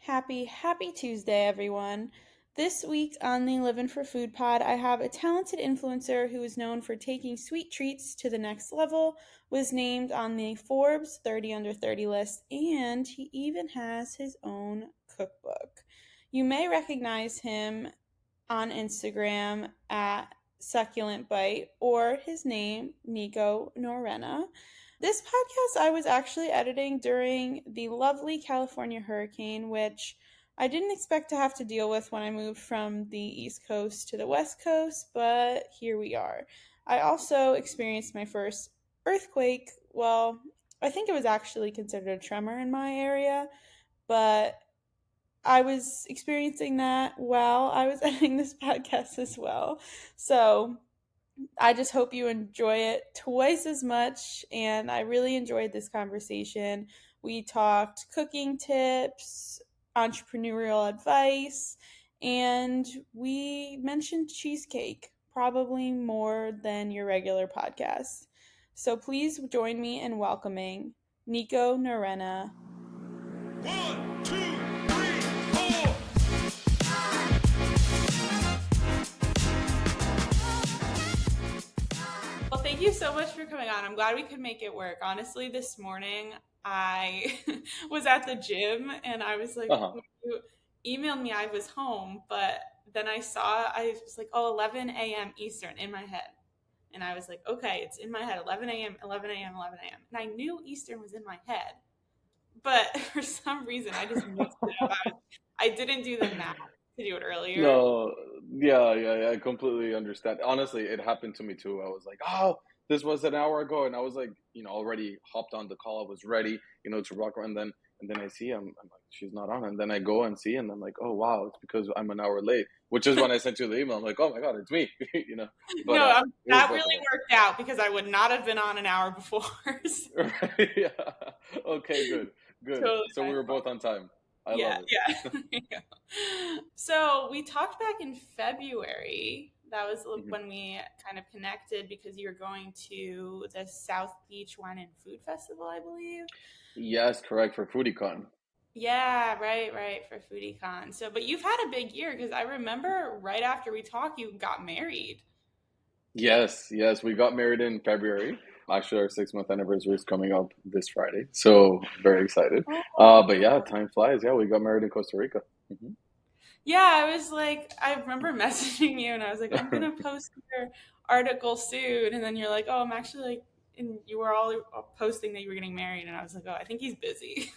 Happy Tuesday, everyone. This week on the Livin' for Food pod, I have a talented influencer who is known for taking sweet treats to the next level, was named on the Forbes 30 Under 30 list, and he even has his own cookbook. You may recognize him on Instagram at Succulent Bite or his name, Nico Norena. This podcast I was actually editing during the lovely California hurricane, which I didn't expect to have to deal with when I moved from the East Coast to the West Coast, but here we are. I also experienced my first earthquake. Well, I think it was actually considered a tremor in my area, but I was experiencing that while I was editing this podcast as well. So I just hope you enjoy it twice as much. And I really enjoyed this conversation. We talked cooking tips, entrepreneurial advice, and we mentioned cheesecake, probably more than your regular podcast. So please join me in welcoming Nico Norena. 1, 2, 3, 4. Well, thank you so much for coming on. I'm glad we could make it work. Honestly, this morning I was at the gym and I was like, Uh-huh. when you emailed me, I was home, but then I was like, oh, 11 a.m. Eastern in my head. And I was like, okay, it's in my head, 11 a.m., 11 a.m., 11 a.m. And I knew Eastern was in my head, but for some reason I just mixed it up. I didn't do the math to do it earlier. No, yeah, I completely understand. Honestly, it happened to me too. I was like, oh, this was an hour ago, and I was like, already hopped on the call. I was ready, to rock. And then I see, I'm like, she's not on, and then I go and see, and I'm like, oh wow, it's because I'm an hour late. Which is when I sent you the email. I'm like, oh my god, it's me, But No, it was that both of really us. worked out because I would not have been on an hour before. So Right? Yeah. Okay, good. totally So my we were fault. both on time. I Yeah, love it. yeah. Yeah. So we talked back in February. That was Mhm. when we kind of connected because you were going to the South Beach Wine and Food Festival, I believe. Yes, correct for FoodieCon. Yeah, right, for FoodieCon. So, but you've had a big year because I remember right after we talked, you got married. Yes, we got married in February. Actually, our 6 month anniversary is coming up this Friday, so very excited. But yeah, Oh. time flies. Yeah, we got married in Costa Rica. Yeah, I was like, I remember messaging you and I was like, I'm gonna post your article soon. And then you're like, oh, I'm actually like, and you were all posting that you were getting married. And I was like, oh, I think he's busy.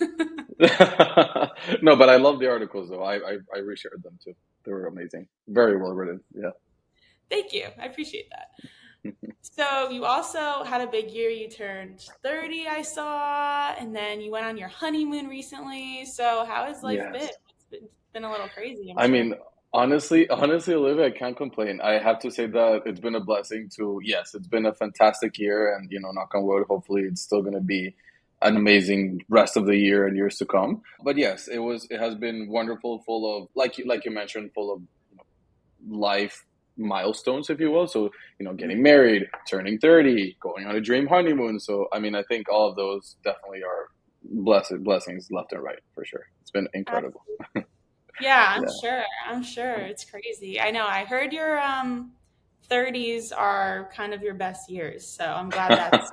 No, but I love the articles though. I reshared them too. They were amazing. Very well written. Yeah. Thank you. I appreciate that. So you also had a big year. You turned 30, I saw, and then you went on your honeymoon recently. So how has life been? Yes. It's been a little crazy, I'm I sure. mean, honestly, Olivia, I can't complain. I have to say that it's been a blessing to, yes, it's been a fantastic year, and knock on wood, hopefully it's still going to be an amazing rest of the year and years to come. But yes, it has been wonderful, full of like you mentioned, full of life milestones, if you will. So, getting married, turning 30, going on a dream honeymoon. So, I mean, I think all of those definitely are blessings left and right for sure. It's been incredible. Absolutely. Yeah, I'm Yeah. sure. I'm sure. It's crazy. I know. I heard your 30s are kind of your best years, so I'm glad that's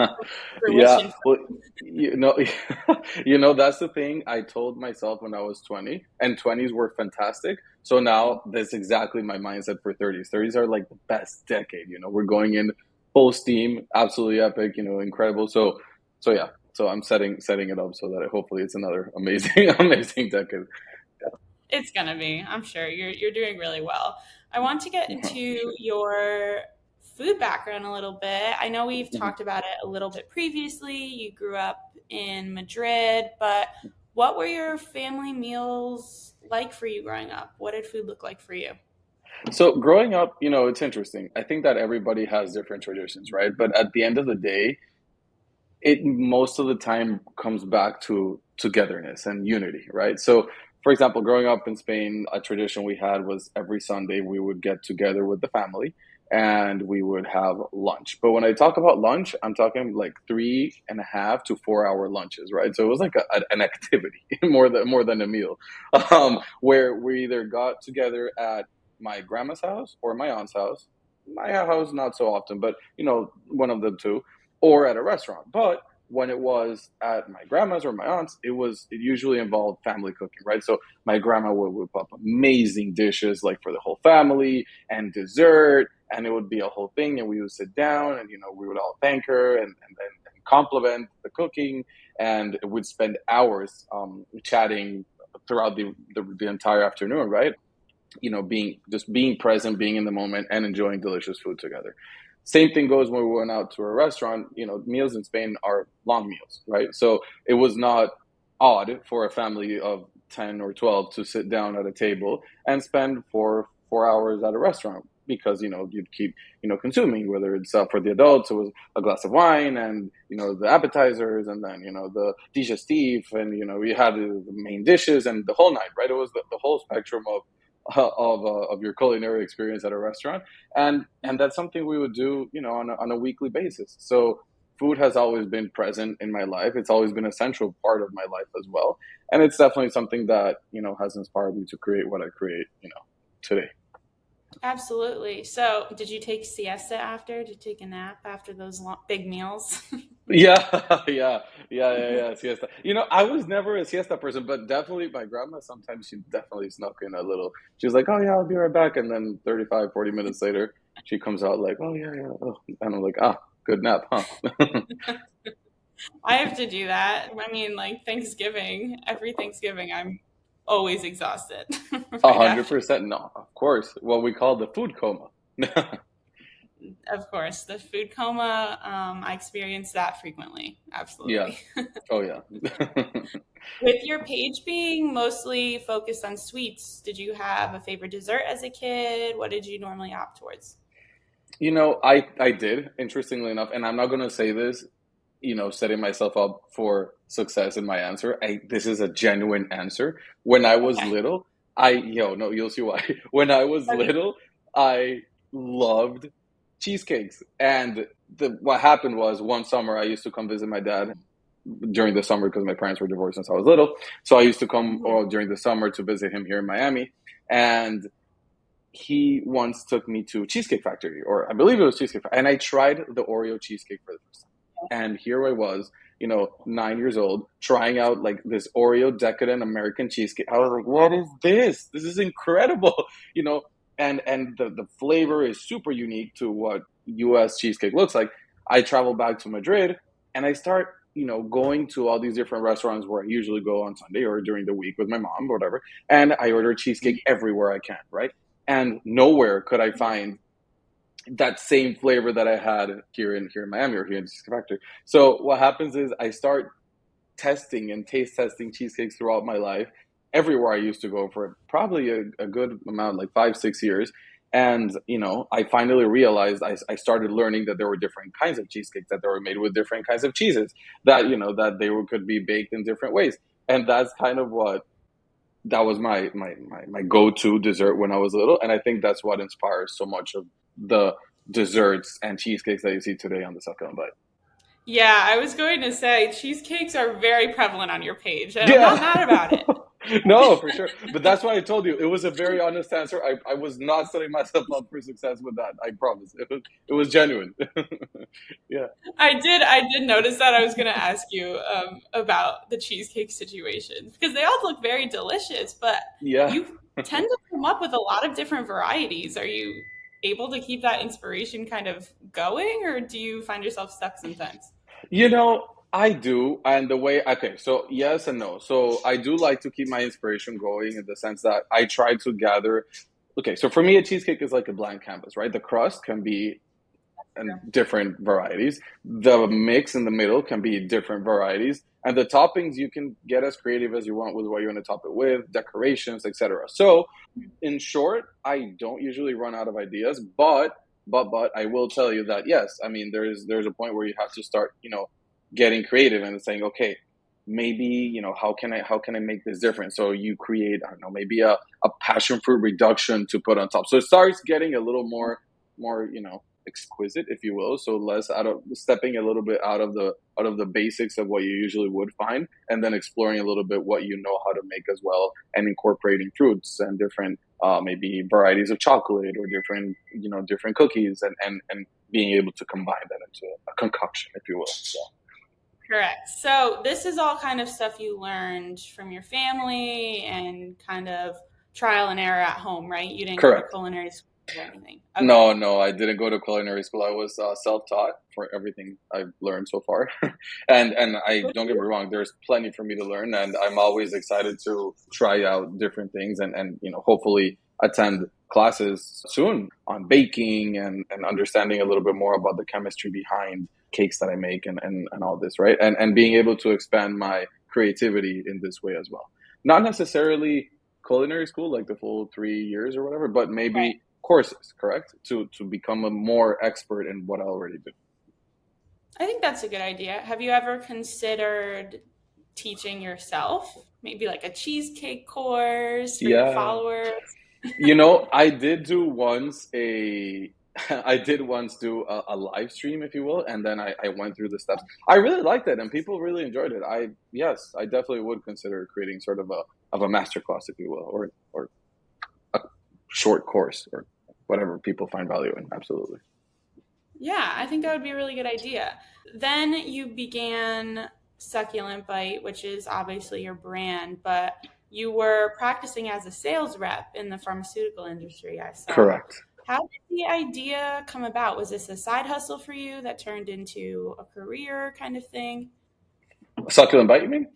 Yeah, fruition. well, you know, that's the thing I told myself when I was 20, and 20s were fantastic. So now that's exactly my mindset for 30s. 30s are like the best decade, we're going in full steam, absolutely epic, incredible. So yeah, so I'm setting it up so that hopefully it's another amazing, amazing decade. It's gonna be. I'm sure you're doing really well. I want to get Yeah, into appreciate your food background a little bit. I know we've it. talked about it a little bit previously. You grew up in Madrid, but what were your family meals like for you growing up? What did food look like for you? So growing up, it's interesting. I think that everybody has different traditions, right? But at the end of the day, it most of the time comes back to togetherness and unity, right? So, for example, growing up in Spain, a tradition we had was every Sunday we would get together with the family and we would have lunch. But when I talk about lunch, I'm talking like 3.5 to 4 hour lunches, right? So it was like an activity more than a meal, where we either got together at my grandma's house or my aunt's house. My house not so often, but one of the two, or at a restaurant. But when it was at my grandma's or my aunt's, it usually involved family cooking, right? So my grandma would whip up amazing dishes like for the whole family and dessert, and it would be a whole thing. And we would sit down, and we would all thank her and compliment the cooking, and we'd spend hours chatting throughout the entire afternoon, right? Being present, being in the moment, and enjoying delicious food together. Same thing goes when we went out to a restaurant. Meals in Spain are long meals, right? So it was not odd for a family of 10 or 12 to sit down at a table and spend 4 hours at a restaurant, because you'd keep consuming, whether it's for the adults, it was a glass of wine, and the appetizers, and then the digestif, and we had the main dishes and the whole night, right? It was the whole spectrum of your culinary experience at a restaurant, and that's something we would do on a weekly basis. So food has always been present in my life. It's always been a central part of my life as well, and it's definitely something that has inspired me to create what I create today. Absolutely. So, did you take siesta after? Did you take a nap after those big meals? Yeah, yeah. Siesta. I was never a siesta person, but definitely my grandma, sometimes she definitely snuck in a little. She was like, "Oh yeah, I'll be right back," and then 35, 40 minutes later, she comes out like, "Oh yeah, yeah," oh. And I'm like, "Ah, good nap, huh?" I have to do that. I mean, like every Thanksgiving, I'm always exhausted A right hundred after. percent, no, of course. What we call the food coma. Of course, the food coma, I experience that frequently. Yeah. Absolutely. Oh yeah. With your page being mostly focused on sweets, did you have a favorite dessert as a kid? What did you normally opt towards? I did, interestingly enough, and I'm not gonna say this, setting myself up for success in my answer. This is a genuine answer. When I was Okay. little, no, you'll see why. When I was Okay. little, I loved cheesecakes. And what happened was, one summer I used to come visit my dad during the summer, because my parents were divorced since I was little. So I used to come Mhm. during the summer to visit him here in Miami. And he once took me to Cheesecake Factory, or I believe it was Cheesecake Factory, and I tried the Oreo cheesecake for the first time. And here I was, 9 years old, trying out like this Oreo decadent American cheesecake. I was like, "What is this? This is incredible!" You know, and the flavor is super unique to what U.S. cheesecake looks like. I travel back to Madrid, and I start, going to all these different restaurants where I usually go on Sunday or during the week with my mom or whatever, and I order cheesecake everywhere I can, right? And nowhere could I find that same flavor that I had here in Miami or here in Cheesecake Factory. So what happens is I start testing and taste testing cheesecakes throughout my life, everywhere I used to go for probably a good amount, like 5, 6 years. And I finally realized I started learning that there were different kinds of cheesecakes, that they were made with different kinds of cheeses, that that could be baked in different ways. And that's kind of what that was my go-to dessert when I was little, and I think that's what inspires so much of the desserts and cheesecakes that you see today on the Succulent Bite. Yeah, I was going to say cheesecakes are very prevalent on your page, and I'm not Yeah. mad about it. No, for sure. But that's why I told you it was a very honest answer. I was not setting myself up for success with that. I promise. It was genuine. Yeah. I did notice that. I was going to ask you about the cheesecake situation because they all look very delicious, but Yeah. you tend to come up with a lot of different varieties. Are you able to keep that inspiration kind of going, or do you find yourself stuck sometimes? I do. And the way, okay, so yes and no. So I do like to keep my inspiration going, in the sense that I try to gather. Okay, so for me, a cheesecake is like a blank canvas, right? The crust can be and different varieties. The mix in the middle can be different varieties. And the toppings, you can get as creative as you want with what you want to top it with, decorations, etc. So in short, I don't usually run out of ideas, but I will tell you that yes, I mean there's a point where you have to start, getting creative and saying, okay, maybe, how can I make this different? So you create, I don't know, maybe a passion fruit reduction to put on top. So it starts getting a little more more, exquisite, if you will. So less out of stepping a little bit out of the basics of what you usually would find, and then exploring a little bit what you know how to make as well, and incorporating fruits and different maybe varieties of chocolate or different different cookies, and being able to combine that into a concoction, if you will. So Correct. So this is all kind of stuff you learned from your family and kind of trial and error at home, right? You didn't go to correct. culinary school or anything. Okay. No, no, I didn't go to culinary school. I was self-taught for everything I've learned so far. And I Good don't for get me you. wrong, there's plenty for me to learn, and I'm always excited to try out different things, and hopefully attend classes soon on baking, and understanding a little bit more about the chemistry behind cakes that I make, and all this, right? And being able to expand my creativity in this way as well. Not necessarily culinary school, like the full 3 years or whatever, but Right. maybe courses, correct? To become a more expert in what I already do. I think that's a good idea. Have you ever considered teaching yourself? Maybe like a cheesecake course for your Yeah. followers? I did do once a I did once do a live stream, if you will, and then I went through the steps. I really liked it, and people really enjoyed it. Yes, I definitely would consider creating sort of a master class, if you will, or a short course, or whatever people find value in. Absolutely. Yeah, I think that would be a really good idea. Then you began Succulent Bite, which is obviously your brand, but you were practicing as a sales rep in the pharmaceutical industry, I saw. Correct. How did the idea come about? Was this a side hustle for you that turned into a career kind of thing? Succulent bite, you mean?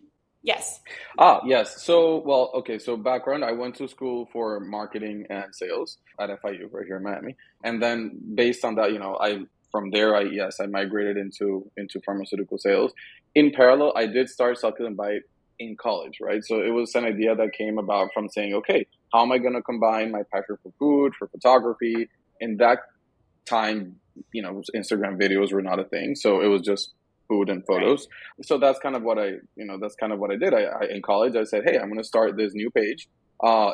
Yes. Ah, yes. So, well, okay. So, background: I went to school for marketing and sales at FIU right here in Miami, and then based on that, I from there, I migrated into pharmaceutical sales. In parallel, I did start Succulent Bite in college, right? So it was an idea that came about from saying, okay, how am I going to combine my passion for food, for photography? In that time, Instagram videos were not a thing, so it was just food and Right. photos. So that's kind of what I did. In college, I said, hey, I'm going to start this new page.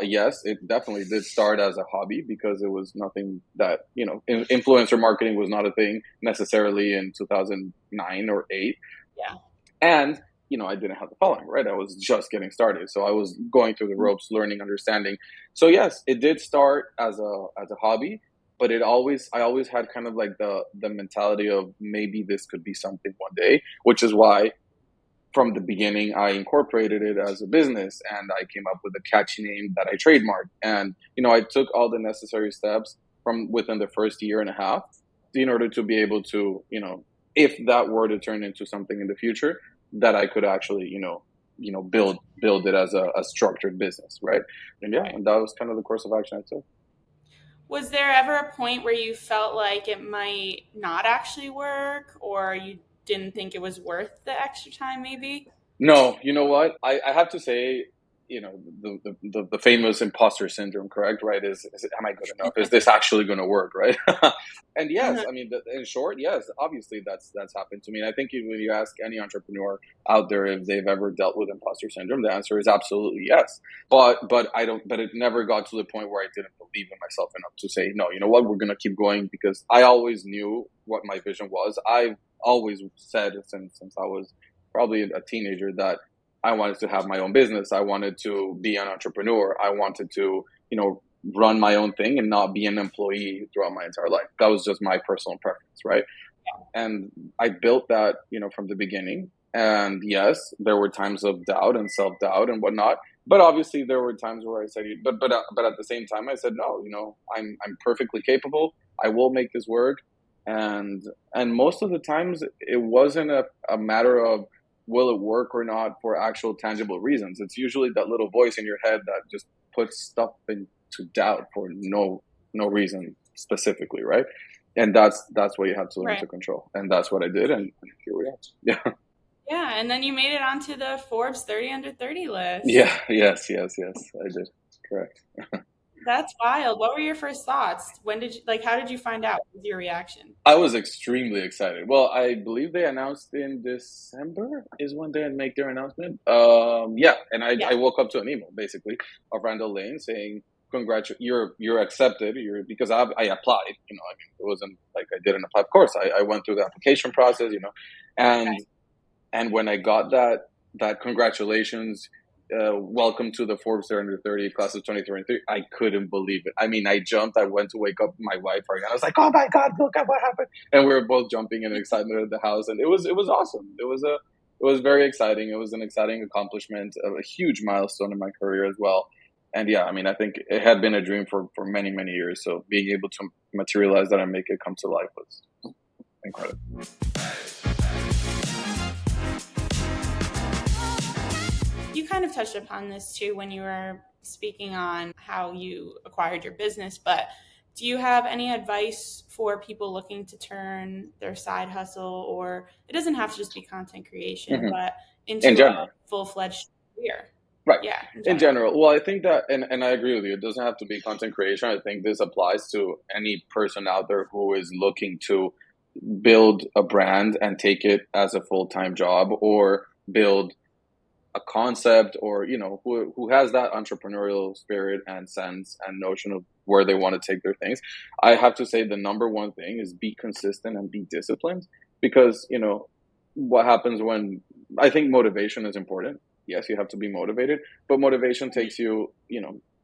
Yes, it definitely did start as a hobby, because it was nothing that, influencer marketing was not a thing necessarily in 2009 or 8. Yeah. And I didn't have the following, right? I was just getting started, so I was going through the ropes, learning, understanding. So yes, it did start as a hobby, but I always had kind of like the mentality of maybe this could be something one day, which is why from the beginning I incorporated it as a business, and I came up with a catchy name that I trademarked. And I took all the necessary steps from within the first year and a half in order to be able to, if that were to turn into something in the future, that I could actually, build it as a structured business, right? And yeah, Right. and that was kind of the course of action I took. Was there ever a point where you felt like it might not actually work or you didn't think it was worth the extra time, maybe? No, you know what? I have to say, the famous imposter syndrome, correct? Right? Am I good enough? Is this actually going to work? Right? And yes, Uh-huh. I mean, in short, yes, obviously that's happened to me. And I think when you ask any entrepreneur out there if they've ever dealt with imposter syndrome, the answer is absolutely yes. But I don't. But it never got to the point where I didn't believe in myself enough to say, no, you know what? We're going to keep going, because I always knew what my vision was. I've always said since I was probably a teenager that I wanted to have my own business. I wanted to be an entrepreneur. I wanted to, run my own thing and not be an employee throughout my entire life. That was just my personal preference, right? And I built that, from the beginning. And yes, there were times of doubt and self doubt and whatnot. But obviously, there were times where I said, but at the same time, I said, no, I'm perfectly capable. I will make this work. And most of the times, it wasn't a matter of will it work or not for actual tangible reasons. It's usually that little voice in your head that just puts stuff into doubt for no reason specifically, right? And that's what you have to learn Right. to control, and that's what I did, and here we are. Yeah. Yeah, and then you made it onto the Forbes 30 under 30 Yeah, list. yes, I did. Correct. That's wild. What were your first thoughts? How did you find out? What was your reaction? I was extremely excited. Well, I believe they announced in December is when they make their announcement. Yeah, and I Yeah. woke up to an email basically of Randall Lane saying, you're accepted. Because I applied. I mean, it wasn't like I didn't apply. Of course, I went through the application process. And when I got that congratulations, welcome to the Forbes 330 class of 2023, I couldn't believe it. I mean, I jumped. I went to wake up my wife. Right, I was like, "Oh my God, look at what happened!" And we were both jumping in excitement at the house, and it was awesome. It was very exciting. It was an exciting accomplishment, a huge milestone in my career as well. And yeah, I mean, I think it had been a dream for many, many years. So being able to materialize that and make it come to life was incredible. You kind of touched upon this too when you were speaking on how you acquired your business, but do you have any advice for people looking to turn their side hustle, or it doesn't have to just be content creation, Hmm. but In into a general. full-fledged career? Right. Yeah, in In general. general. Well, I think that, and I agree with you, it doesn't have to be content creation. I think this applies to any person out there who is looking to build a brand and take it as a full-time job, or build a concept, or, who has that entrepreneurial spirit and sense and notion of where they want to take their things. I have to say the number one thing is be consistent and be disciplined, because, what happens when I think motivation is important. Yes, you have to be motivated, but motivation takes you,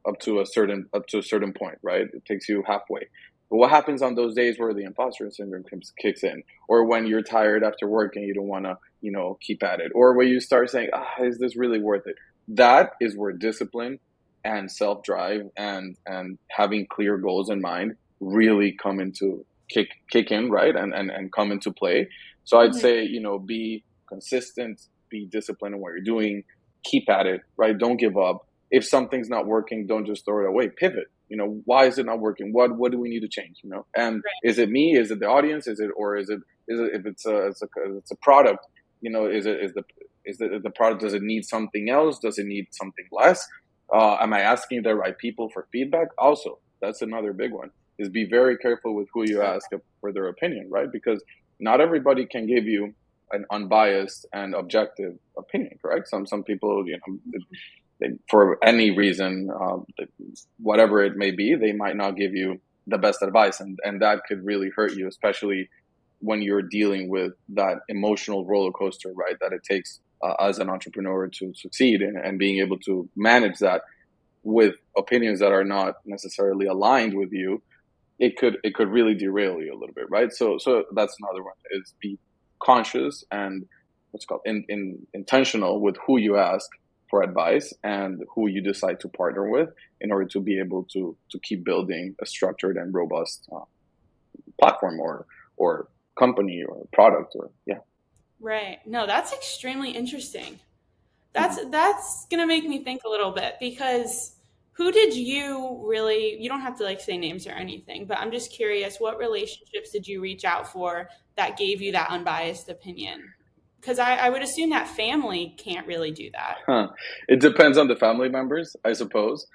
up to a certain point, right? It takes you halfway. But what happens on those days where the imposter syndrome kicks in, or when you're tired after work and you don't want to, keep at it, or when you start saying, is this really worth it? That is where discipline and self drive and having clear goals in mind really come into kick in, right? And come into play. So I'd Mhm. say, be consistent, be disciplined in what you're doing, keep at it, right? Don't give up. If something's not working, don't just throw it away. Pivot. Why is it not working? What do we need to change? And is it me? Is it the audience? Is it if it's a product? Is the product, does it need something else? Does it need something less? Am I asking the right people for feedback? Also, that's another big one. Is be very careful with who you Okay. ask for their opinion, right? Because not everybody can give you an unbiased and objective opinion, correct? Some people, for any reason, whatever it may be, they might not give you the best advice, and that could really hurt you, especially when you're dealing with that emotional roller coaster, right? That it takes as an entrepreneur to succeed, and being able to manage that with opinions that are not necessarily aligned with you, it could really derail you a little bit, right? So that's another one, is be conscious and what's called intentional with who you ask for advice and who you decide to partner with, in order to be able to keep building a structured and robust platform, or company or product, or yeah. Right. No, that's extremely interesting. Mm-hmm. That's gonna make me think a little bit because who did you really, you don't have to like say names or anything, but I'm just curious, what relationships did you reach out for that gave you that unbiased opinion? Because I would assume that family can't really do that. Huh. It depends on the family members, I suppose.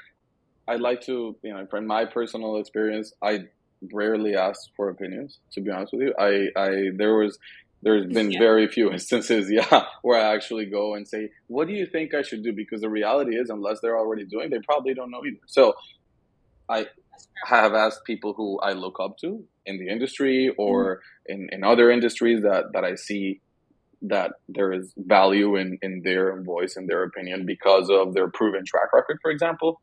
I like to, from my personal experience, I rarely ask for opinions. To be honest with you, there's been Yeah. very few instances, yeah, where I actually go and say, "What do you think I should do?" Because the reality is, unless they're already doing, they probably don't know either. So I have asked people who I look up to in the industry, Mhm. or in other industries that I see that there is value in their voice and their opinion because of their proven track record, for example.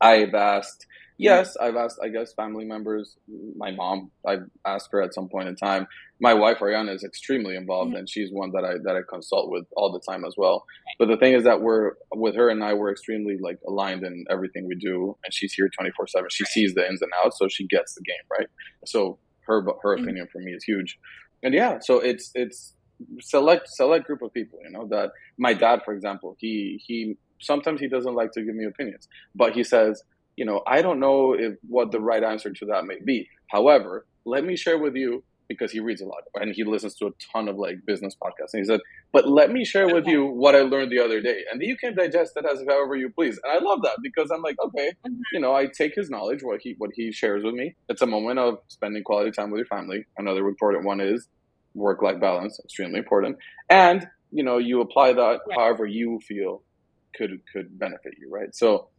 I've asked, Mhm. yes, I've asked, I guess, family members. My mom, I've asked her at some point in time. My wife, Ariana, is extremely Mhm. involved, and she's one that I consult with all the time as well. But the thing is that we're with her and I, we're extremely like aligned in everything we do, and she's here 24/7. She sees the ins and outs, so she gets the game, right. So her Mhm. opinion for me is huge, and yeah, so it's select group of people, that my dad, for example, he sometimes he doesn't like to give me opinions, but he says, I don't know if what the right answer to that may be. However, let me share with you, because he reads a lot and he listens to a ton of like business podcasts. And he said, but let me share with Okay. you what I learned the other day. And you can digest it as however you please. And I love that, because I'm like, okay, Mhm. I take his knowledge, what he shares with me. It's a moment of spending quality time with your family. Another important one is work-life balance, extremely important. And you apply that Right. however you feel could benefit you, right? So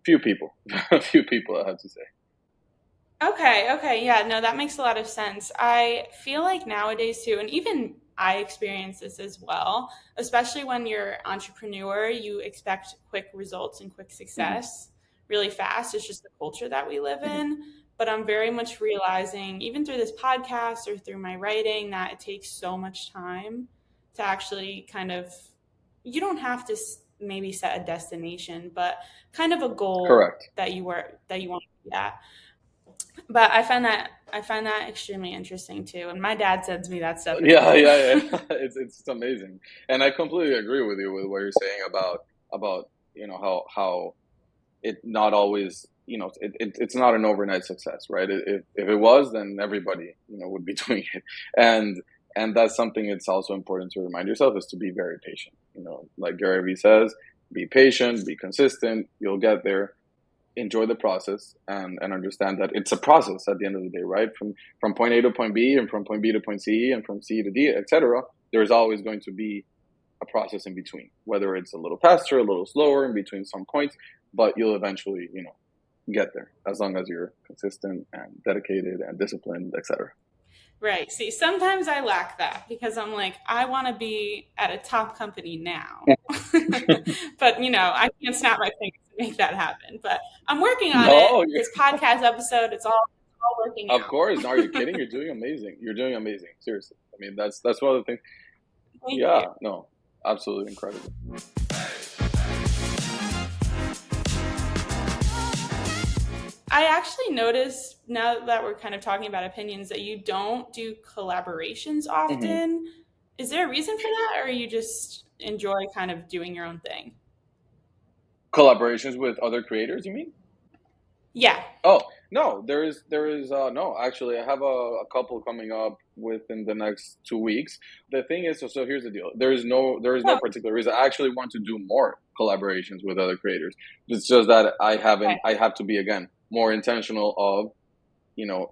Few people, a few people, I have to say. Okay, okay, yeah, no, that makes a lot of sense. I feel like nowadays too, and even I experience this as well, especially when you're entrepreneur, you expect quick results and quick Hmm. success really fast. It's just the culture that we live Hmm. in. But I'm very much realizing, even through this podcast or through my writing, that it takes so much time to actually kind of, you don't have to maybe set a destination, but kind of a goal Correct. that you want to be at. But I find that extremely interesting too. And my dad sends me that stuff as Yeah, well. yeah, yeah. It's amazing, and I completely agree with you with what you're saying about how it not always it's not an overnight success, right? If it was, then everybody would be doing it, and and that's something it's also important to remind yourself is to be very patient. Like Gary Vee says, be patient, be consistent. You'll get there. Enjoy the process and understand that it's a process at the end of the day, right? From point A to point B, and from point B to point C, and from C to D, etc. There's always going to be a process in between, whether it's a little faster, a little slower in between some points, but you'll eventually, get there as long as you're consistent and dedicated and disciplined, etc. Right. See, sometimes I lack that because I'm like, I want to be at a top company now. But, I can't snap my fingers to make that happen. But I'm working on it. No, This podcast episode, it's all working of out. course. No, are you kidding? You're doing amazing. You're doing amazing. Seriously. I mean, that's one of the things. Thank you. Yeah, no, absolutely incredible. I actually noticed now that we're kind of talking about opinions that you don't do collaborations Hmm. often. Is there a reason for that, or you just enjoy kind of doing your own thing? Collaborations with other creators, you mean? Yeah. Oh, no, there is no, actually I have a couple coming up within the next 2 weeks. The thing is, so here's the deal. There is no Oh, particular reason. I actually want to do more collaborations with other creators. It's just that okay. I have to be again more intentional of,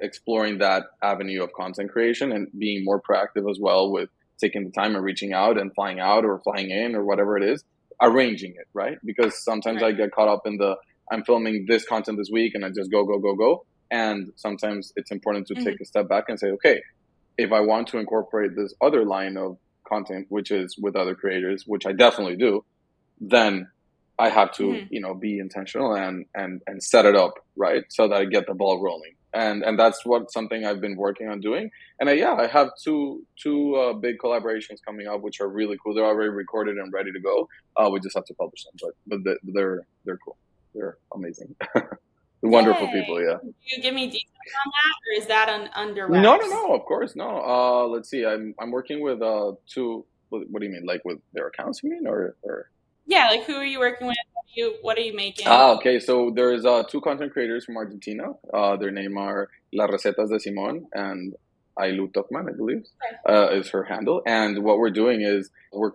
exploring that avenue of content creation and being more proactive as well with taking the time and reaching out and flying out or flying in or whatever it is, arranging it, right? Because sometimes I Right. get caught up in the I'm filming this content this week and I just go, go, go, go. And sometimes it's important to Mhm. take a step back and say, okay, if I want to incorporate this other line of content, which is with other creators, which I definitely do, then I have to, Mhm. be intentional and set it up right so that I get the ball rolling. And that's what something I've been working on doing. And yeah, I have two big collaborations coming up, which are really cool. They're already recorded and ready to go. We just have to publish them, but they're cool. They're amazing. Wonderful people, Yay. yeah. Can you give me details on that, or is that under No, no, wraps? no. Of course, no. Let's see. I'm working with two. What do you mean? Like with their accounts? You mean or? Yeah, like who are you working with? What are you making? Ah, okay. So there's two content creators from Argentina. Their name are Las Recetas de Simón and Ailu Tokman, I believe, Okay. is her handle. And what we're doing is we're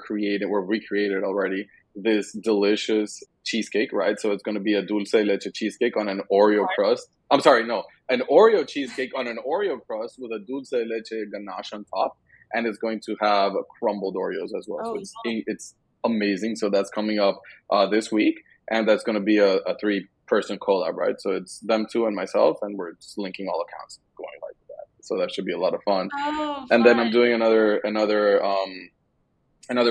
recreated already this delicious cheesecake, right? So it's going to be a dulce de leche cheesecake on an Oreo crust. I'm sorry, no, an Oreo cheesecake on an Oreo crust with a dulce de leche ganache on top, and it's going to have crumbled Oreos as well. So Oh, it's amazing. So that's coming up this week, and that's going to be a three-person collab, right? So it's them two and myself, and we're just linking all accounts going like that. So that should be a lot of fun. oh, And then I'm fun. doing another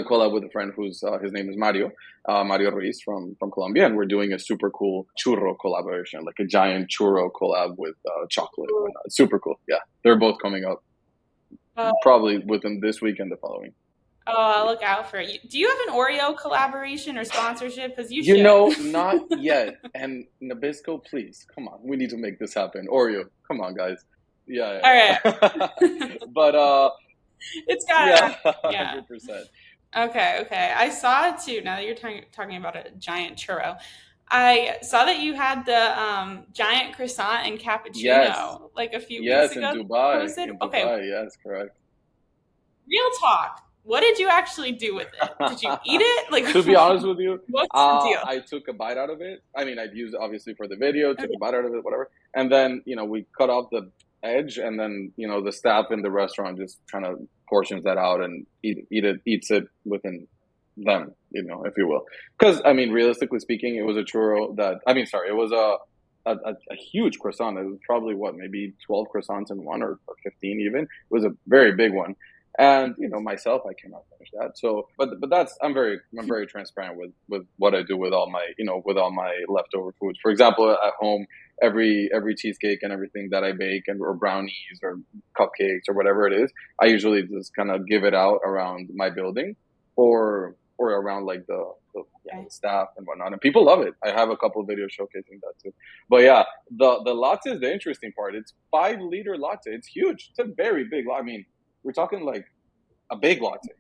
collab with a friend who's his name is Mario Ruiz from Colombia, and we're doing a super cool churro collaboration, like a giant churro collab with chocolate and whatnot. Super cool. Yeah, they're both coming up Oh, probably within this week and the following. oh, I'll look out for it. Do you have an Oreo collaboration or sponsorship? Because you You should. know, not yet. And Nabisco, please, come on. We need to make this happen. Oreo, come on, guys. Yeah, All yeah, right. yeah. But It's got yeah, to, yeah. 100%. Okay, okay. I saw it too. Now that you're talking about a giant churro, I saw that you had the giant croissant and Yes, cappuccino like a few weeks yes, in ago Dubai, posted. in Okay, Dubai. Yes, correct. real talk. What did you actually do with it? Did you eat it? Like, To be honest with you, what's the deal? I took a bite out of it. I mean, I'd used it obviously for the video, took Okay. a bite out of it, whatever. And then, we cut off the edge, and then, the staff in the restaurant just kind of portions that out and eats it within. them, if you will. Because I mean, realistically speaking, it was a churro that I mean, sorry, it was a huge croissant. It was probably what, maybe 12 croissants in one, or 15 even. It was a very big one. And myself, I cannot finish that. So, but that's I'm very transparent with what I do with all my with all my leftover foods. For example, at home, every cheesecake and everything that I bake, and or brownies or cupcakes or whatever it is, I usually just kind of give it out around my building, or around like Okay. the staff and whatnot, and people love it. I have a couple of videos showcasing that too. But yeah, the latte is the interesting part. It's 5 liter latte. It's huge. It's a very big latte. I mean, we're talking like a big latte.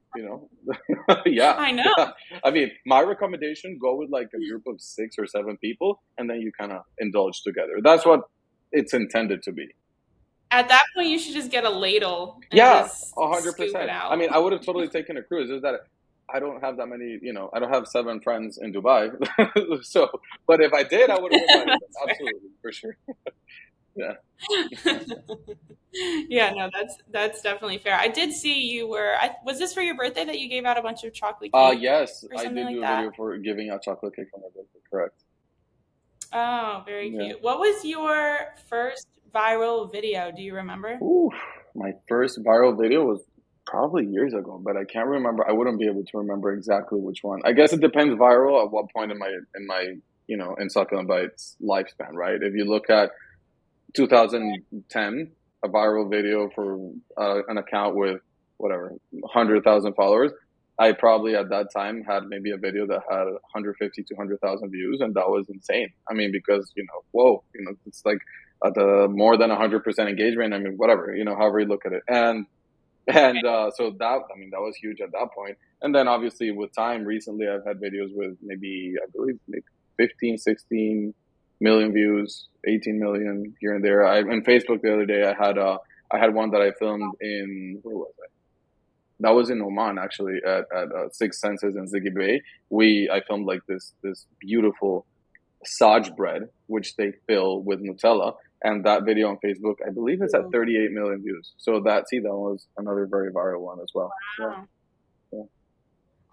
Yeah, I know. yeah. I mean, my recommendation: go with like a group of 6 or 7 people, and then you kind of indulge together. That's what it's intended to be. At that point, you should just get a ladle and Yeah, just a hundred scoop it percent. I out. mean, I would have totally taken a cruise. Is that I don't have that many, I don't have 7 friends in Dubai. So, but if I did, I would have invited them. That's fair. Absolutely, for sure. Yeah. Yeah, no, that's definitely fair. I did see you were. Was this for your birthday that you gave out a bunch of chocolate cake Yes, or I something did like do a that? video for giving out chocolate cake on my birthday. Correct. Oh, very Yeah. cute. What was your first viral video? Do you remember? Ooh, my first viral video was probably years ago, but I can't remember. I wouldn't be able to remember exactly which one. I guess it depends viral at what point in Succulent Bites lifespan, right? If you look at 2010, a viral video for an account with whatever 100,000 followers. I probably at that time had maybe a video that had 150 to 100,000 views, and that was insane. I mean, because whoa, it's like the more than 100% engagement. I mean, whatever, however you look at it, and so that I mean that was huge at that point. And then obviously with time, recently I've had videos with maybe I believe maybe 15, 16 million views, 18 million here and there. On Facebook the other day I had one that I filmed in where was I? That was in Oman actually at Six Senses in Ziggy Bay. I filmed like this beautiful Saj bread which they fill with Nutella, and that video on Facebook I believe it's at Ooh, 38 million views. So that was another very viral one as well. Yeah, wow.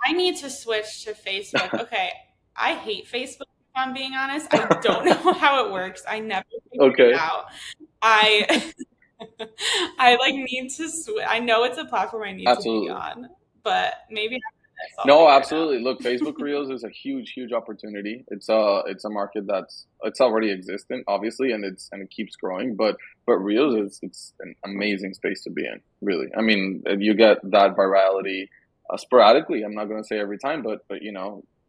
I need to switch to Facebook. Okay, I hate Facebook, if I'm being honest. I don't know how it works. I never yeah. figured it Okay, out. I I like need to I know it's a platform I need to be absolutely. on, but maybe after this I'll No, figure it out. absolutely. Look, Facebook Reels is a huge, huge opportunity. It's a market it's already existent, obviously, and it keeps growing. But Reels is it's an amazing space to be in, really. I mean, you get that virality sporadically. I'm not going to say every time, but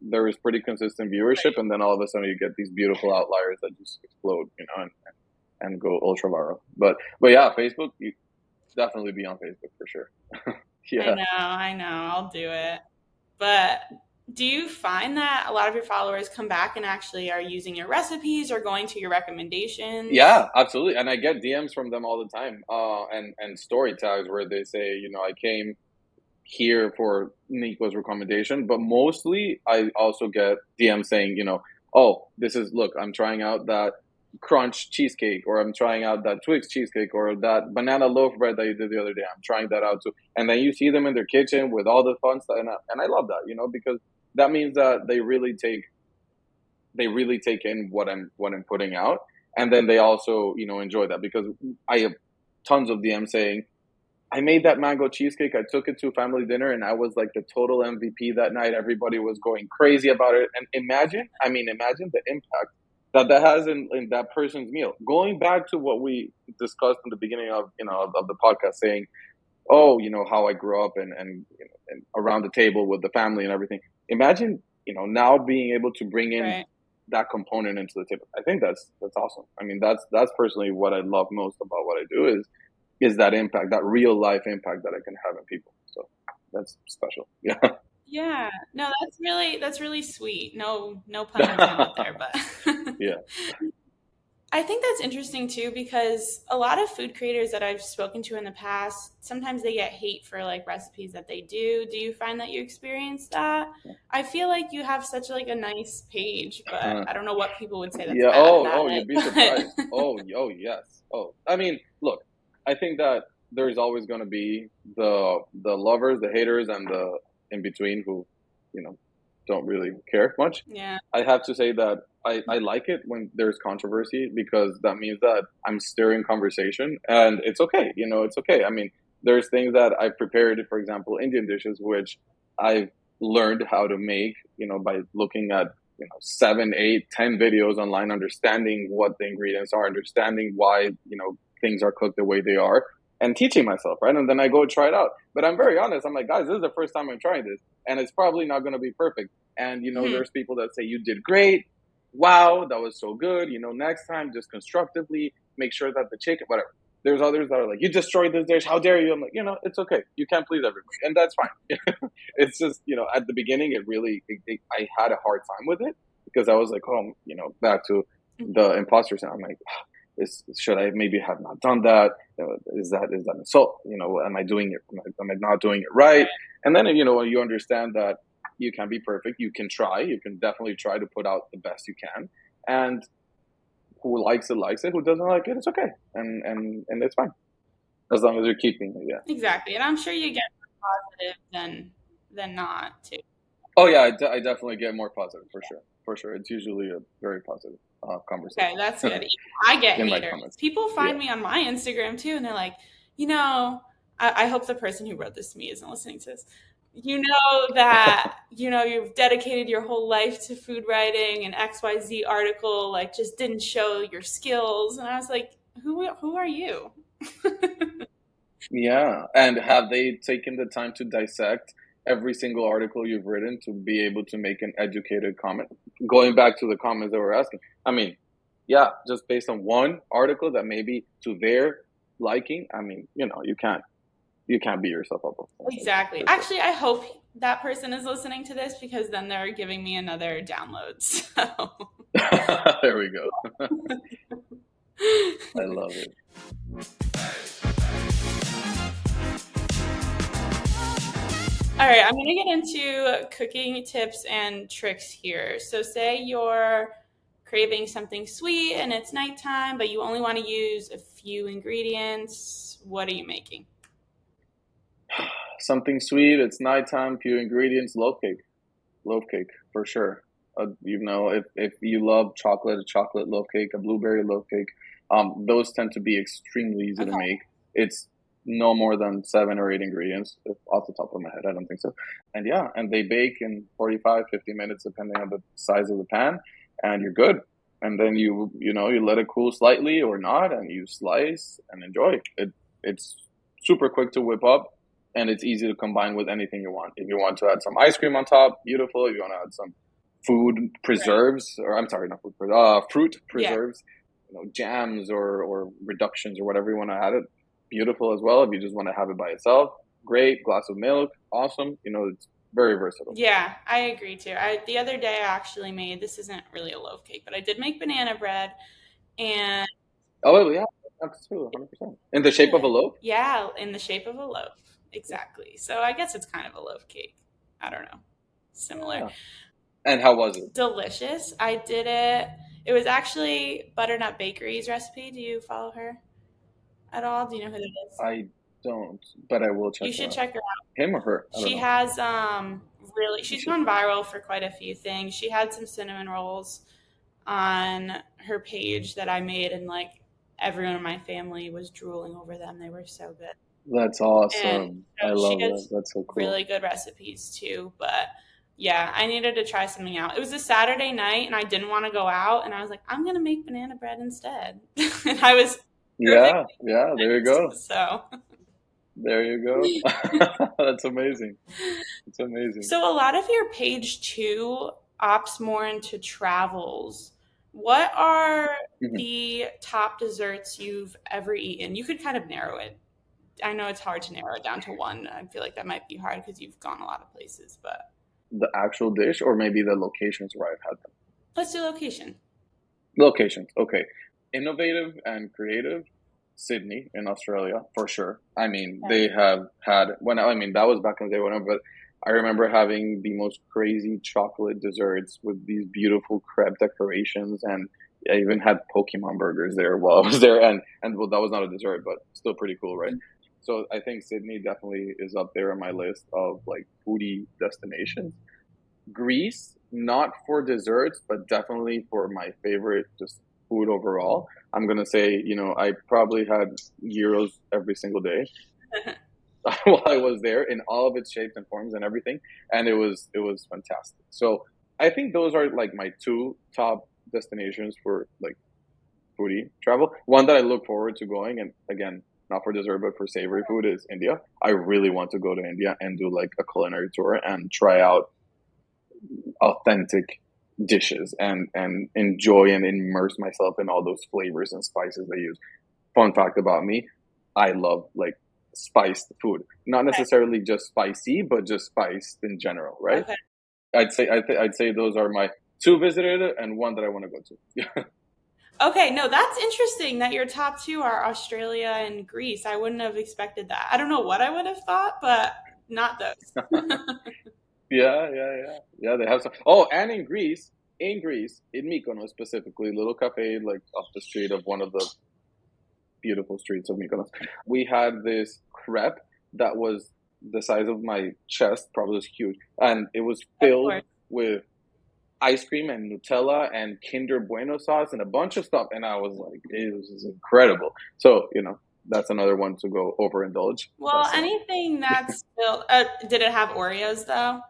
there is pretty consistent viewership, and then all of a sudden you get these beautiful outliers that just explode, and go ultra viral. But yeah, Facebook, you definitely be on Facebook for sure. Yeah. I know, I'll do it. But do you find that a lot of your followers come back and actually are using your recipes or going to your recommendations? Yeah, absolutely. And I get DMs from them all the time, and story tags where they say, I came here for Nico's recommendation, but mostly I also get DMs saying, oh, look, I'm trying out that crunch cheesecake, or I'm trying out that Twix cheesecake, or that banana loaf bread that you did the other day. I'm trying that out too. And then you see them in their kitchen with all the fun stuff, and I love that, because that means that they really take in what I'm putting out, and then they also enjoy that, because I have tons of DMs saying I made that mango cheesecake. I took it to family dinner, and I was like the total MVP that night. Everybody was going crazy about it. And imagine the impact that has in that person's meal. Going back to what we discussed in the beginning of the podcast, saying, oh, how I grew up, and around the table with the family and everything. Imagine, now being able to bring in Right. that component into the table. I think that's awesome. I mean, that's personally what I love most about what I do is that impact, that real life impact that I can have in people. So that's special. Yeah. Yeah. No, that's really sweet. No pun intended there, but Yeah. I think that's interesting too because a lot of food creators that I've spoken to in the past, sometimes they get hate for like recipes that they do. Do you find that you experience that? I feel like you have such like a nice page, but Uh, I don't know what people would say that's yeah. bad Oh, about you'd it. be surprised. Oh, yes. Oh, I mean, look, I think that there's always going to be the lovers, the haters, and the in between who don't really care much. Yeah. I have to say that I like it when there's controversy because that means that I'm stirring conversation and it's okay. It's okay. I mean, there's things that I prepared, for example, Indian dishes, which I've learned how to make, by looking at, 7, 8, 10 videos online, understanding what the ingredients are, understanding why, things are cooked the way they are, and teaching myself, right? And then I go try it out. But I'm very honest. I'm like, guys, this is the first time I'm trying this, and it's probably not going to be perfect. And Mhm. there's people that say you did great. Wow, that was so good. Next time, just constructively make sure that the chicken, whatever. There's others that are like, you destroyed this dish. How dare you? I'm like, it's okay. You can't please everybody, and that's fine. It's just, at the beginning, I had a hard time with it because I was like, oh, back to the imposter syndrome. I'm like, should I maybe have not done that? Is that insult? Am I doing it? Am I not doing it right? And then when you understand that you can be perfect, you can try. You can definitely try to put out the best you can, and who likes it likes it. Who doesn't like it, it's okay, and it's fine as long as you're keeping it. Yeah. Exactly. And I'm sure you get more positive than not too. Oh yeah, I definitely get more positive for sure. For sure, it's usually a very positive Okay, conversation that's good. I get in my haters. comments. People Yeah. find me on my Instagram too, and they're like, you know, I hope the person who wrote this to me isn't listening to this. You know that, you've dedicated your whole life to food writing and XYZ article, like just didn't show your skills. And I was like, who are you? Yeah, and have they taken the time to dissect every single article you've written to be able to make an educated comment? Going back to the comments that we're asking, I mean, yeah, just based on one article that maybe to their liking, I mean, you can't beat yourself up, Exactly. for sure. Actually, I hope that person is listening to this because then they're giving me another download. So. There we go. I love it. All right, I'm going to get into cooking tips and tricks here. So, say you're craving something sweet and it's nighttime, but you only want to use a few ingredients. What are you making? Something sweet. It's nighttime. Few ingredients. Loaf cake for sure. If you love chocolate, a chocolate loaf cake, a blueberry loaf cake, those tend to be extremely easy to Okay. make. It's no more than 7 or 8 ingredients off the top of my head. I don't think so. And yeah, and they bake in 45, 50 minutes depending on the size of the pan, and you're good. And then you let it cool slightly or not, and you slice and enjoy. It's super quick to whip up, and it's easy to combine with anything you want. If you want to add some ice cream on top, beautiful. If you want to add some food Right. preserves, or I'm sorry, not fruit Yeah. preserves, jams or reductions or whatever you want to add it, beautiful as well. If you just want to have it by itself, great. Glass of milk, awesome. It's very versatile. Yeah, I agree too. The other day I actually made, this isn't really a loaf cake, but I did make banana bread and Oh yeah, that's true, 100%. In the shape of a yeah, loaf. yeah, in the shape of a loaf. Exactly. So I guess it's kind of a loaf cake. I don't know. Similar. Yeah. And how was it? Delicious. I did it. It was actually Butternut Bakery's recipe. Do you follow her at all? Do you know who that is? I don't, but I will check You her should out. check her out. Him or her? I don't She know. has really You she's should. gone viral for quite a few things. She had some cinnamon rolls on her page that I made, and like everyone in my family was drooling over them. They were so good. That's And awesome. I so she love that. has That's so cool. really good recipes too. But yeah, I needed to try something out. It was a Saturday night and I didn't want to go out, and I was like, I'm gonna make banana bread instead. And I was perfect. Yeah, yeah, there you go. So There you go. That's amazing. It's amazing. so a lot of your page two opts more into travels. What are Mhm. the top desserts you've ever eaten? You could kind of narrow it. I know it's hard to narrow it down to one. I feel like that might be hard because you've gone a lot of places, but The actual dish or maybe the locations where I've had them. let's do location. Locations, okay. Innovative and creative, Sydney in Australia, for sure. I mean, Okay. they have had, I mean, that was back in the day when, but I remember having the most crazy chocolate desserts with these beautiful crepe decorations, and I even had Pokemon burgers there while I was there, and well, that was not a dessert, but still pretty cool, right? So I think Sydney definitely is up there on my list of like foodie destinations. Greece, not for desserts, but definitely for my favorite just food overall. I'm gonna say, I probably had gyros every single day while I was there in all of its shapes and forms and everything, and it was fantastic. So I think those are like my two top destinations for like foodie travel. One that I look forward to going, and again, not for dessert but for savory food, is India. I really want to go to India and do like a culinary tour and try out authentic dishes and enjoy and immerse myself in all those flavors and spices they use. Fun fact about me, I love like spiced food. Not Okay. necessarily just spicy, but just spiced in general, right? Okay. I'd say those are my two visited and one that I want to go to. Okay, no, that's interesting that your top two are Australia and Greece. I wouldn't have expected that. I don't know what I would have thought, but not those. Yeah, yeah, yeah. Yeah, they have some. Oh, and in Greece, in Mykonos specifically, little cafe like off the street of one of the beautiful streets of Mykonos, we had this crepe that was the size of my chest, probably was huge, and it was Of filled course. with ice cream and Nutella and Kinder Bueno sauce and a bunch of stuff, and I was like, it was just incredible. So that's another one to go overindulge. Well, That's anything that's built, did it have Oreos though?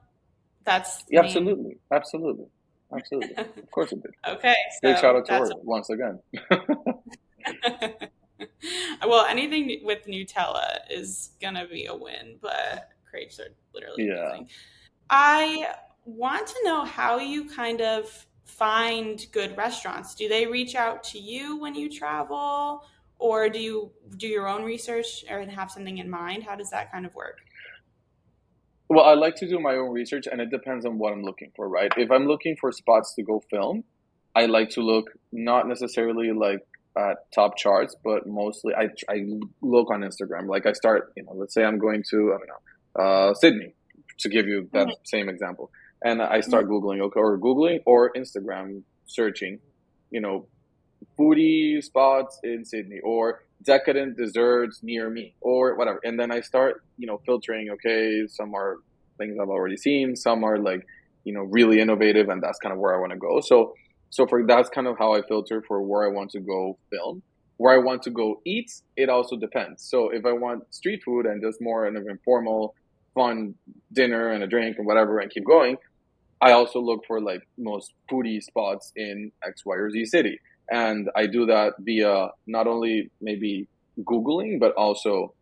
That's yeah, main. absolutely, absolutely, absolutely. Of course it did. Okay, Big shout so out to that's her once again. well, anything with Nutella is gonna be a win, but crepes are literally Yeah. amazing. I want to know how you kind of find good restaurants. Do they reach out to you when you travel, or do you do your own research or have something in mind? How does that kind of work? Well, I like to do my own research, and it depends on what I'm looking for, right? If I'm looking for spots to go film, I like to look not necessarily like at top charts, but mostly I look on Instagram. Like I start, let's say I'm going to, I don't know, Sydney, to give you that Mhm, same example, and I mhm. start Googling, okay, or Googling or Instagram searching, you know, foodie spots in Sydney or decadent desserts near me or whatever. And then I start, filtering, okay, some are things I've already seen, some are like, really innovative and that's kind of where I want to go. So for that's kind of how I filter for where I want to go film. Where I want to go eat, it also depends. So if I want street food and just more of an informal, fun dinner and a drink and whatever and keep going, I also look for like most foodie spots in X, Y, or Z city. And I do that via not only maybe Googling, but also,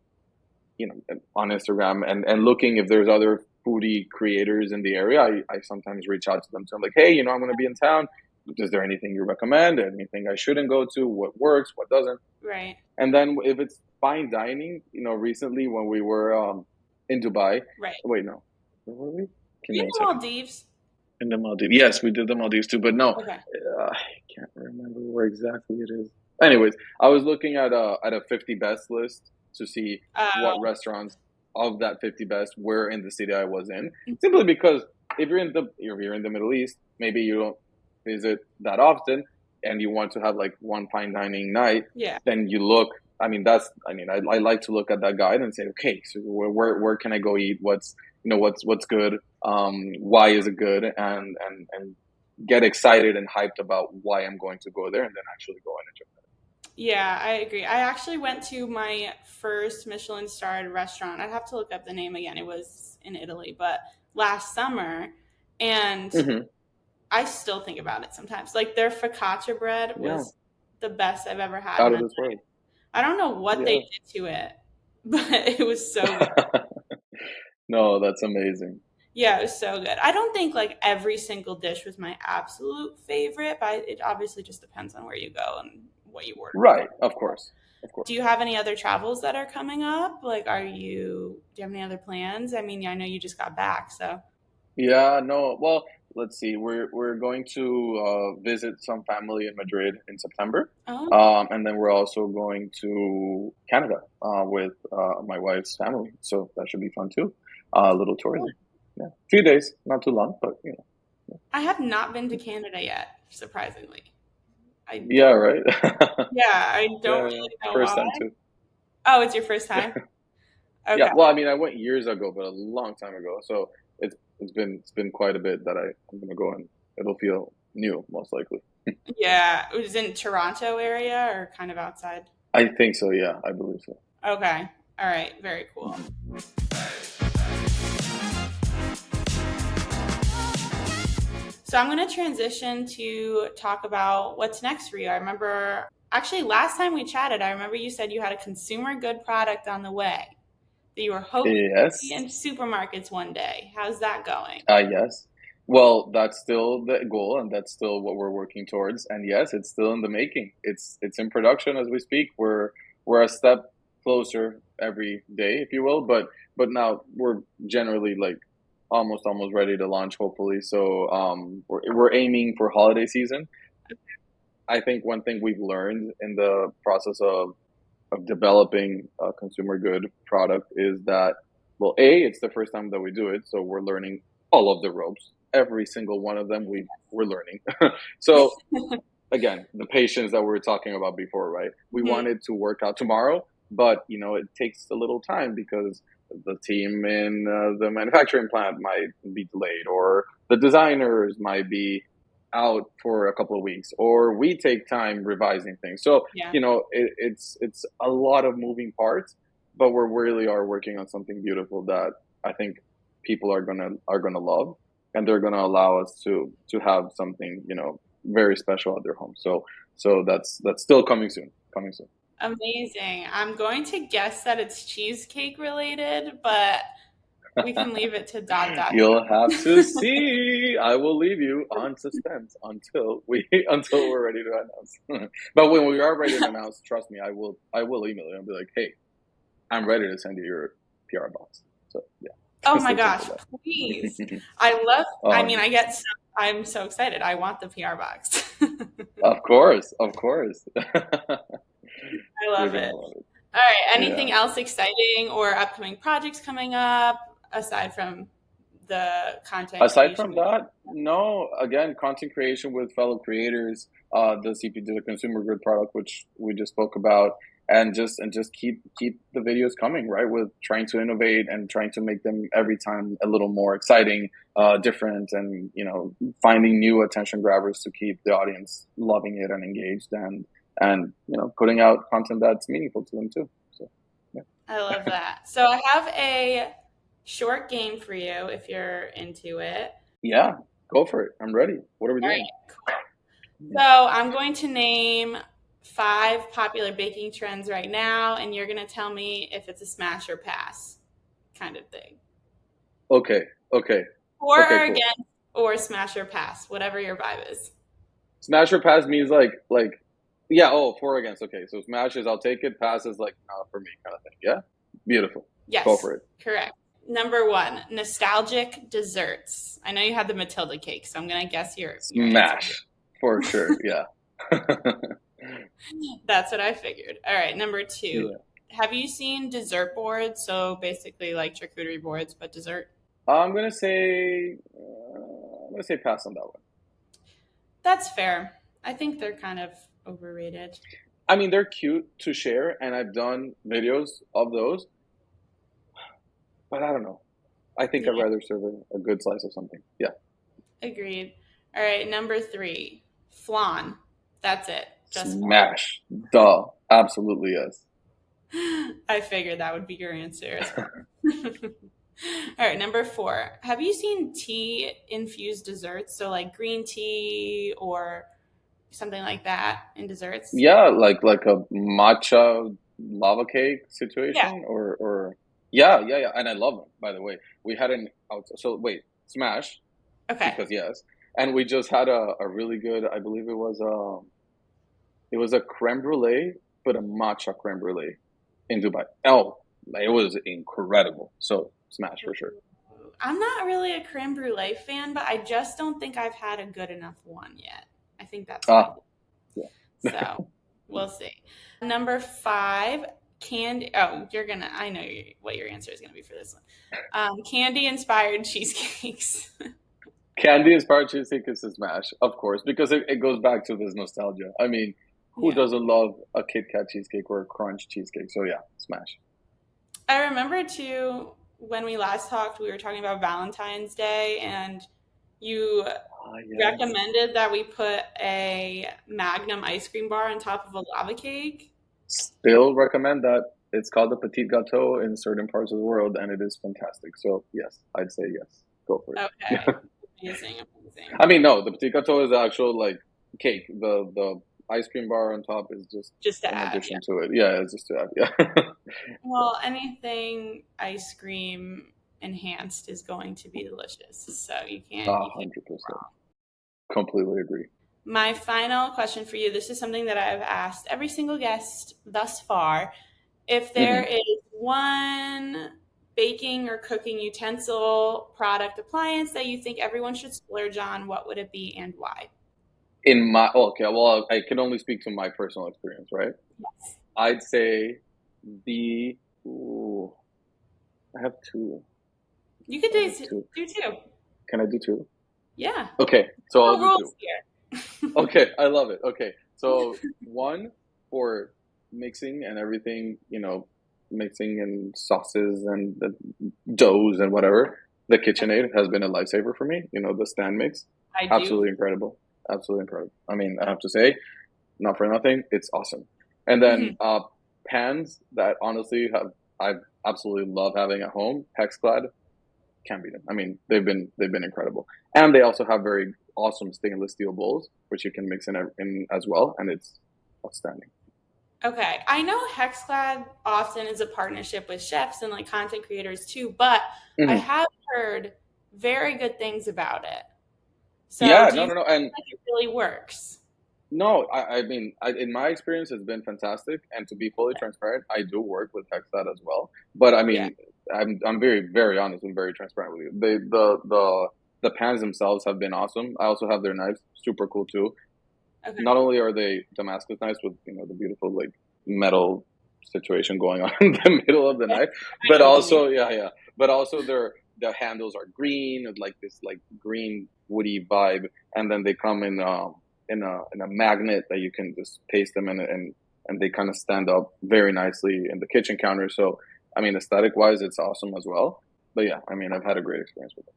on Instagram and looking if there's other foodie creators in the area. I sometimes reach out to them. So I'm like, hey, I'm going to be in town. Is there anything you recommend? Anything I shouldn't go to? What works? What doesn't? Right, And then if it's fine dining, recently when we were in Dubai, right. wait, no, where were we? Give Were me you one in second. Maldives? In the Maldives. Yes, we did the Maldives too, but no, Okay. I can't remember where exactly it is. Anyways, I was looking at a 50 best list to see what Uh, restaurants of that 50 best were in the city I was in. Simply because if you're in the Middle East, maybe you don't visit that often, and you want to have like one fine dining night, yeah. then you look. I like to look at that guide and say, okay, so where can I go eat? What's good, why is it good, and get excited and hyped about why I'm going to go there, and then actually go and enjoy Yeah, I agree. I actually went to my first Michelin starred restaurant. I'd have to look up the name again. It was in Italy, but last summer, and it. I still think about it sometimes. Like their focaccia bread Yeah, was the best I've ever had in out my of life. this world. I don't know what they Yeah. did to it, but it was so good. No, that's amazing. Yeah, it was so good. I don't think like every single dish was my absolute favorite, but it obviously just depends on where you go and what you order. Right, of course, of Do course. you have any other travels that are coming up? Like, do you have any other plans? I mean, I know you just got back, so. Yeah, no. Well, let's see. We're going to visit some family in Madrid in September, Oh, and then we're also going to Canada with my wife's family. So that should be fun too. A little tour cool. there. Yeah, a few days, not too long, but I have not been to Canada yet, surprisingly. I yeah, don't, right. yeah, I don't Yeah, yeah. really know First why. time too. Oh, it's your first time? Yeah, Okay. well, I mean, I went years ago, but a long time ago. So it's been quite a bit that I'm gonna go and it'll feel new most likely. Yeah, it was in Toronto area or kind of outside. I think so. Yeah, I believe so. Okay. All right. Very cool. Mhm. So I'm going to transition to talk about what's next for you. I remember actually last time we chatted, I remember you said you had a consumer good product on the way that you were hoping to see Yes. in supermarkets one day. How's that going? Yes. Well, that's still the goal, and that's still what we're working towards. And yes, it's still in the making. It's in production as we speak. We're a step closer every day, if you will. But now we're generally like almost ready to launch, hopefully. So we're aiming for holiday season. I think one thing we've learned in the process of developing a consumer good product is that, well, it's the first time that we do it, so we're learning all of the ropes. Every single one of them we're learning. So again, the patience that we were talking about before, right? We Mhm. want it to work out tomorrow, but it takes a little time because the team in the manufacturing plant might be delayed, or the designers might be out for a couple of weeks, or we take time revising things. So Yeah. it's a lot of moving parts, but we really are working on something beautiful that I think people are gonna love, and they're gonna allow us to have something very special at their home. So that's still coming soon. Coming soon. Amazing. I'm going to guess that it's cheesecake related, but we can leave it to dot dot You'll have dot. to see. I will leave you on suspense until we until we're ready to announce. But when we are ready to announce, trust me, I will email you and be like, hey, I'm ready to send you your PR box. So Oh yeah, my stay tuned gosh, for please. that. I love, I mean, um, I'm so excited. I want the PR box. of course, of course. I You're love gonna it. love it. All right. Yeah. Anything else exciting or upcoming projects coming up aside from the content Aside creation? from that, no. Again, content creation with fellow creators, the CPD, the consumer good product, which we just spoke about, and just keep the videos coming, right? With trying to innovate and trying to make them every time a little more exciting, different, and finding new attention grabbers to keep the audience loving it and engaged, and putting out content that's meaningful to them too. So yeah, I love that. So I have a short game for you if you're into it. yeah, go for it. I'm ready. What are we All doing? right, cool. So I'm going to name five popular baking trends right now, and you're going to tell me if it's a smash or pass kind of thing. Okay, okay. For Okay, or cool. against, or smash or pass, whatever your vibe is. Smash or pass means like yeah, oh, for or against. Okay. So smash is I'll take it, pass is like for me kind of thing. Yeah? Beautiful. Go Yes, for it. correct. Number one, nostalgic desserts. I know you had the Matilda cake, so I'm gonna guess your answer here. Smash. For sure. Yeah. That's what I figured. All right, number two. Yeah. Have you seen dessert boards? So basically like charcuterie boards, but dessert. I'm gonna say pass on that one. That's fair. I think they're kind of overrated. I mean, they're cute to share, and I've done videos of those, but I don't know. I think I'd Yeah, rather serve a good slice of something. Yeah. agreed. All right, number three, flan. That's it. Just flan. Smash. Duh. Absolutely yes. I figured that would be your answer as well. All right, number four. Have you seen tea infused desserts? So like green tea or something like that in desserts? Yeah, like a matcha lava cake Yeah. situation, or yeah, and I love them. By the way, we had an out. So wait, smash Okay. because yes, and we just had a really good. I believe it was a creme brulee, but a matcha creme brulee in Dubai. Oh, it was incredible. So smash for sure. I'm not really a creme brulee fan, but I just don't think I've had a good enough one yet. I think that's my Ah, goal. yeah. So we'll see. Number five, candy. Oh, I know what your answer is gonna be for this one. Candy inspired cheesecakes. Candy inspired cheesecake is a smash, of course, because it goes back to this nostalgia. I mean, who Yeah. doesn't love a Kit Kat cheesecake or a Crunch cheesecake? So yeah, smash. I remember too when we last talked, we were talking about Valentine's Day, and you Yes. recommended that we put a Magnum ice cream bar on top of a lava cake. Still recommend that. It's called the Petit Gâteau in certain parts of the world, and it is fantastic. So yes, I'd say yes. Go for Okay. it. Amazing, amazing. I mean, no, the Petit Gâteau is the actual like cake. The ice cream bar on top is just Just to an add, yeah. addition to it. Yeah, it's just to add. Yeah. Well, anything ice cream enhanced is going to be delicious. So you can't. 100%. Completely agree. My final question for you, this is something that I've asked every single guest thus far. If there Hmm. is one baking or cooking utensil, product, appliance that you think everyone should splurge on, what would it be and why? In my okay, well, I can only speak to my personal experience, right? Yes. I'd say the ooh, I have two. You could I have do, two. do two. Can I do two? Yeah. Okay, so I'll No do rules two. here. Okay, I love it. Okay, so one for mixing and everything, mixing and sauces and the doughs and whatever. The KitchenAid has been a lifesaver for me. The stand mix, I do. absolutely incredible, absolutely incredible. I mean, I have to say, not for nothing, it's awesome. And then Mhm. pans that honestly I absolutely love having at home. Hexclad can't beat them. I mean, they've been incredible, and they also have very awesome stainless steel bowls, which you can mix in as well, and it's outstanding. Okay. I know Hexclad often is a partnership with chefs and like content creators too, but I Hmm. have heard very good things about it. So Yeah, do no, you no, feel no, and like it really works? no, I mean, in my experience, it's been fantastic. And to be fully transparent, I do work with Hexstat as well. But I Yeah. mean, I'm very very honest and very transparent with you. The pans themselves have been awesome. I also have their knives, super cool too. Okay. Not only are they Damascus knives with the beautiful like metal situation going on in the middle of the Yeah. knife, I but know what you mean. also yeah, but also the handles are green with like this like green woody vibe, and then they come in a magnet that you can just paste them in and they kind of stand up very nicely in the kitchen counter. So I mean, aesthetic wise, it's awesome as well. But yeah, I mean, I've had a great experience with it.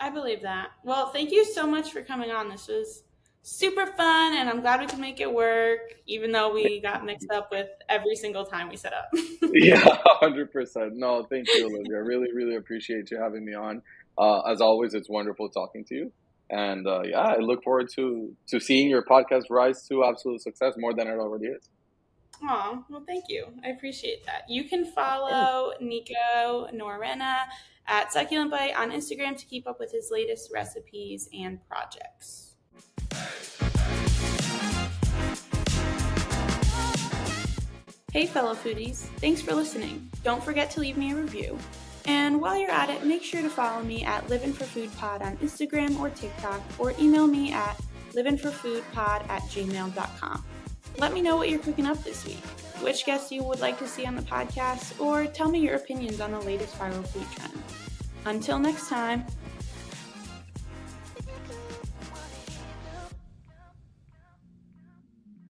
I believe that. Well, thank you so much for coming on. This was super fun, and I'm glad we could make it work, even though we got mixed up with every single time we set up. Yeah, 100%. No, thank you, Olivia. I really, really appreciate you having me on. As always, it's wonderful talking to you. And yeah, I look forward to seeing your podcast rise to absolute success more than it already is. Aw, well, thank you. I appreciate that. You can Of course. follow Nico Norena at Succulent Bite on Instagram to keep up with his latest recipes and projects. Hey, fellow foodies, thanks for listening. Don't forget to leave me a review. And while you're at it, make sure to follow me at Livin' for Food Pod on Instagram or TikTok, or email me at livinforfoodpod@gmail.com. Let me know what you're cooking up this week, which guests you would like to see on the podcast, or tell me your opinions on the latest viral food trend. Until next time,